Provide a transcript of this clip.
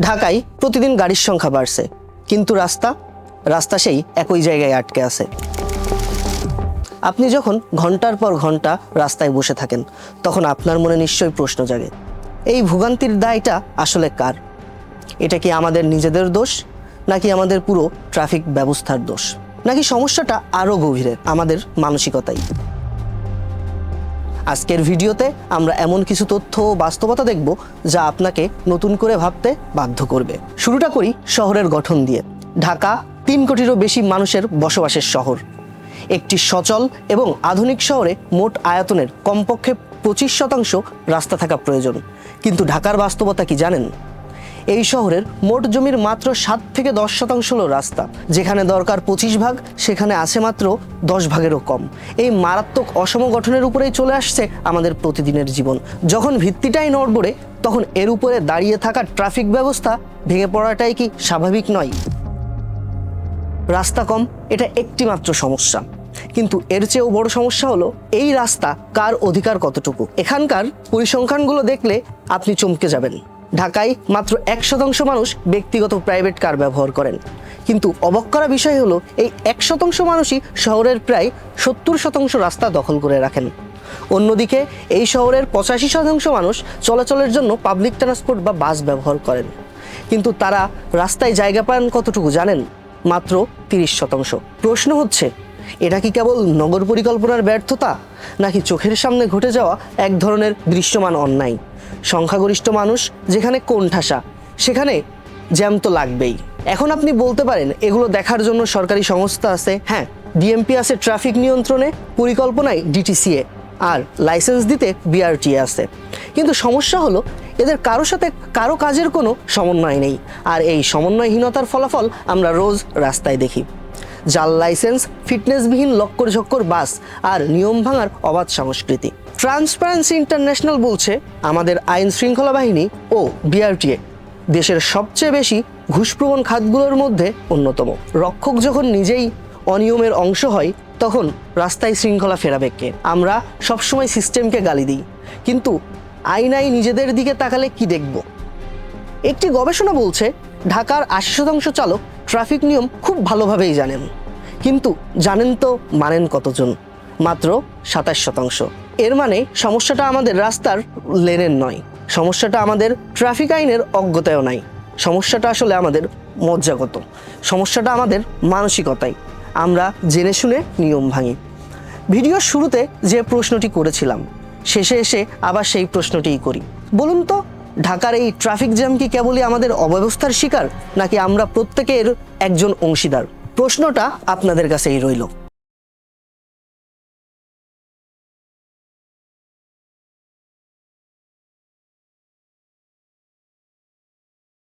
ঢাকায় প্রতিদিন গাড়ির সংখ্যা বাড়ছে, কিন্তু রাস্তা সেই একই জায়গায় আটকে আছে। আপনি যখন ঘন্টার পর ঘন্টা রাস্তায় বসে থাকেন, তখন আপনার মনে নিশ্চয়ই প্রশ্ন জাগে, এই ভোগান্তির দায়টা আসলে কার? এটা কি আমাদের নিজেদের দোষ, নাকি আমাদের পুরো ট্রাফিক ব্যবস্থার দোষ, নাকি সমস্যাটা আরও গভীরে আমাদের মানসিকতাই? আজকের ভিডিওতে আমরা এমন কিছু তথ্য ও বাস্তবতা দেখব যা আপনাকে নতুন করে ভাবতে বাধ্য করবে। শুরুটা করি শহরের গঠন দিয়ে। ঢাকা 3 কোটিরও বেশি মানুষের বসবাসের শহর। একটি সচল এবং আধুনিক শহরে মোট আয়তনের কমপক্ষে 25% রাস্তা থাকা প্রয়োজন। কিন্তু ঢাকার বাস্তবতা কি জানেন? এই শহরের মোট জমির মাত্র 7 থেকে 10% হলো রাস্তা। যেখানে দরকার 25 ভাগ, সেখানে আছে মাত্র 10 ভাগেরও কম। এই মারাত্মক অসম গঠনের উপরেই চলে আসছে আমাদের প্রতিদিনের জীবন। যখন ভিত্তিটাই নড়বড়ে, তখন এর উপরে দাঁড়িয়ে থাকা ট্রাফিক ব্যবস্থা ভেঙে পড়াটাই কি স্বাভাবিক নয়? রাস্তা কম, এটা একটি মাত্র সমস্যা, কিন্তু এর চেয়েও বড় সমস্যা হলো এই রাস্তা কার অধিকার কতটুকু। এখানকার পরিসংখ্যানগুলো দেখলে আপনি চমকে যাবেন। ঢাকায় মাত্র 1% মানুষ ব্যক্তিগত প্রাইভেট কার ব্যবহার করেন, কিন্তু অবাক করা বিষয় হলো এই 1% মানুষই শহরের প্রায় 70% রাস্তা দখল করে রাখেন। অন্যদিকে এই শহরের 85% মানুষ চলাচলের জন্য পাবলিক ট্রান্সপোর্ট বা বাস ব্যবহার করেন, কিন্তু তারা রাস্তায় জায়গা পান কতটুকু জানেন? মাত্র 30%। প্রশ্ন হচ্ছে, এটা কি কেবল নগর পরিকল্পনার ব্যর্থতা, নাকি চোখের সামনে ঘটে যাওয়া এক ধরনের দৃশ্যমান অন্যায়? সংখ্যাগরিষ্ঠ মানুষ যেখানে কোণঠাসা, সেখানে জ্যাম তো লাগবেই। এখন আপনি বলতে পারেন, এগুলো দেখার জন্য সরকারি সংস্থা আছে। হ্যাঁ, ডিএমপি আছে ট্রাফিক নিয়ন্ত্রণে, পরিকল্পনায় ডিটিসিএ, আর লাইসেন্স দিতে বিআরটিএ আছে। কিন্তু সমস্যা হলো, এদের কারোর সাথে কারো কাজের কোনো সমন্বয় নেই। আর এই সমন্বয়হীনতার ফলাফল আমরা রোজ রাস্তায় দেখি। জাল লাইসেন্স, ফিটনেসবিহীন লক্কর ঝক্কর বাস, আর নিয়ম ভাঙার অবাধ সংস্কৃতি। ট্রান্সপারেন্সি ইন্টারন্যাশনাল বলছে, আমাদের আইন শৃঙ্খলা বাহিনী ও বিআরটিএ দেশের সবচেয়ে বেশি ঘুষপ্রবণ খাতগুলোর মধ্যে অন্যতম। রক্ষক যখন নিজেই অনিয়মের অংশ হয়, তখন রাস্তায় শৃঙ্খলা ফেরাবে কে? আমরা সবসময় সিস্টেমকে গালি দিই, কিন্তু আইনাই নিজেদের দিকে তাকালে কি দেখব? একটি গবেষণা বলছে, ঢাকার 80% চালক ট্রাফিক নিয়ম খুব ভালোভাবেই জানেন, কিন্তু জানেন তো মানেন কতজন? মাত্র 27%। এর মানে সমস্যাটা আমাদের রাস্তার লেনের নয়, সমস্যাটা আমাদের ট্রাফিক আইনের অজ্ঞতায়ও নাই, সমস্যাটা আসলে আমাদের মজ্জাগত, সমস্যাটা আমাদের মানসিকতায়। আমরা জেনে শুনে নিয়ম ভাঙি। ভিডিওর শুরুতে যে প্রশ্নটি করেছিলাম, শেষে এসে আবার সেই প্রশ্নটিই করি। বলুন তো, ঢাকার এই ট্রাফিক জ্যাম কি কেবলই আমাদের অব্যবস্থার শিকার, নাকি আমরা প্রত্যেকের একজন অংশীদার? প্রশ্নটা আপনাদের কাছেই রইল।